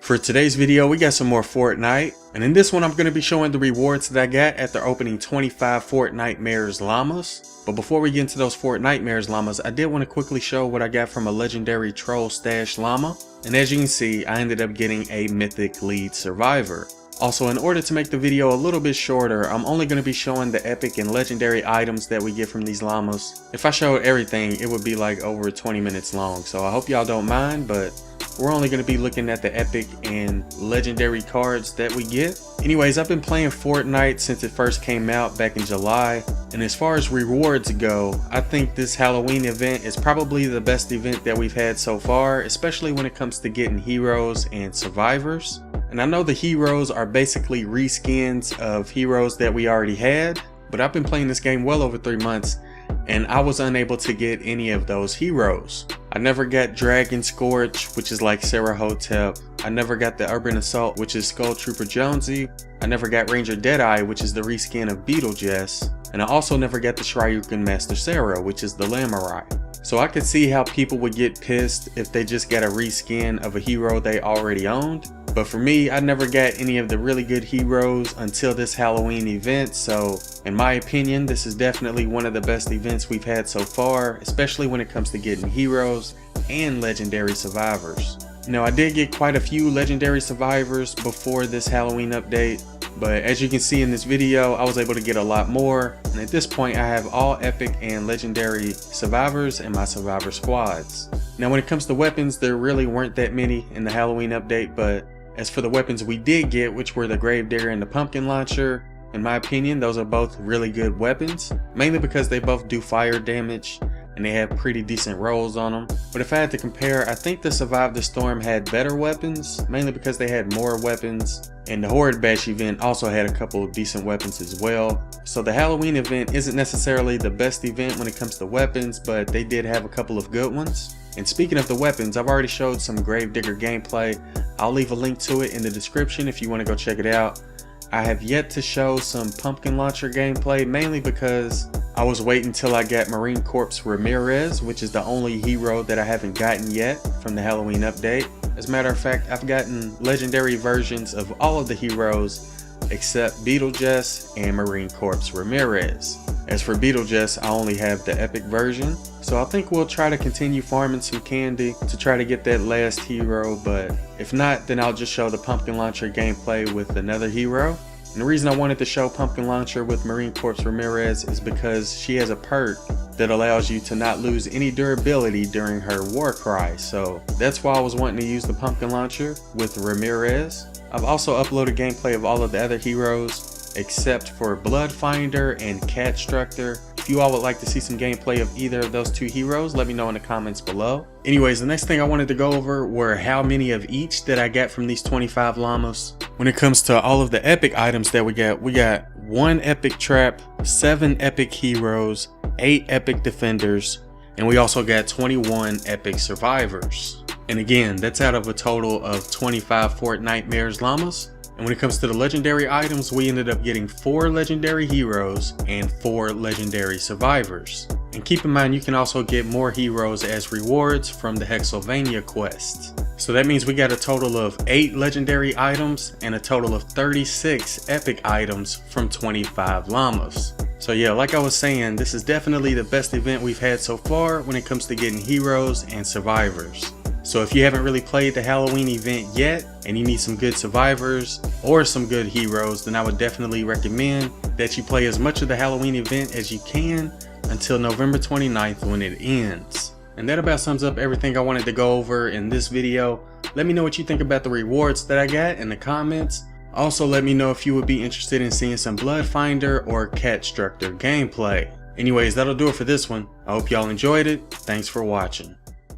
For today's video, we got some more Fortnite, and in this one I'm going to be showing the rewards that I got after opening 25 Fortnitemares Llamas. But before we get into those Fortnitemares Llamas, I did want to quickly show what I got from a legendary troll stash llama. And as you can see, I ended up getting a mythic lead survivor. Also, in order to make the video a little bit shorter, I'm only going to be showing the epic and legendary items that we get from these llamas. If I showed everything, it would be like over 20 minutes long, so I hope y'all don't mind, but we're only going to be looking at the epic and legendary cards that we get. Anyways, I've been playing Fortnite since it first came out back in July, and as far as rewards go, I think this Halloween event is probably the best event that we've had so far, especially when it comes to getting heroes and survivors. And I know the heroes are basically reskins of heroes that we already had, but I've been playing this game well over 3 months, and I was unable to get any of those heroes. I never got Dragon Scorch, which is like Sarah Hotep. I never got the Urban Assault, which is Skull Trooper Jonesy. I never got Ranger Deadeye, which is the reskin of Beetlejuice. And I also never got the Shryukin Master Sarah, which is the Llamurai. So I could see how people would get pissed if they just got a reskin of a hero they already owned. But for me, I never got any of the really good heroes until this Halloween event, so in my opinion, this is definitely one of the best events we've had so far, especially when it comes to getting heroes and legendary survivors. Now, I did get quite a few legendary survivors before this Halloween update, but as you can see in this video, I was able to get a lot more, and at this point I have all epic and legendary survivors in my survivor squads. Now, when it comes to weapons, there really weren't that many in the Halloween update, but as for the weapons we did get, which were the Gravedigger and the Pumpkin Launcher, in my opinion, those are both really good weapons, mainly because they both do fire damage and they have pretty decent rolls on them. But if I had to compare, I think the Survive the Storm had better weapons, mainly because they had more weapons, and the Horde Bash event also had a couple of decent weapons as well. So the Halloween event isn't necessarily the best event when it comes to weapons, but they did have a couple of good ones. And speaking of the weapons, I've already showed some Gravedigger gameplay. I'll leave a link to it in the description if you want to go check it out. I have yet to show some Pumpkin Launcher gameplay, mainly because I was waiting till I got Marine Corps Ramirez, which is the only hero that I haven't gotten yet from the Halloween update. As a matter of fact, I've gotten legendary versions of all of the heroes except Beetlejuice and Marine Corps Ramirez. As for Beetlejuice, I only have the epic version, so I think we'll try to continue farming some candy to try to get that last hero, but if not, then I'll just show the Pumpkin Launcher gameplay with another hero. And the reason I wanted to show Pumpkin Launcher with Marine Corps Ramirez is because she has a perk that allows you to not lose any durability during her war cry, so that's why I was wanting to use the Pumpkin Launcher with Ramirez. I've also uploaded gameplay of all of the other heroes except for Bloodfinder and Catstructor. If you all would like to see some gameplay of either of those two heroes, let me know in the comments below. Anyways, the next thing I wanted to go over were how many of each that I got from these 25 llamas. When it comes to all of the epic items that we got 1 epic trap, 7 epic heroes, 8 epic defenders, and we also got 21 epic survivors. And again, that's out of a total of 25 Fortnitemares llamas. And when it comes to the legendary items, we ended up getting 4 legendary heroes and 4 legendary survivors. And keep in mind, you can also get more heroes as rewards from the Hexylvania quest. So that means we got a total of 8 legendary items and a total of 36 epic items from 25 llamas. So yeah, like I was saying, this is definitely the best event we've had so far when it comes to getting heroes and survivors. So if you haven't really played the Halloween event yet and you need some good survivors or some good heroes, then I would definitely recommend that you play as much of the Halloween event as you can until November 29th when it ends. And that about sums up everything I wanted to go over in this video. Let me know what you think about the rewards that I got in the comments. Also, let me know if you would be interested in seeing some Bloodfinder or Catstructor gameplay. Anyways, that'll do it for this one. I hope y'all enjoyed it. Thanks for watching.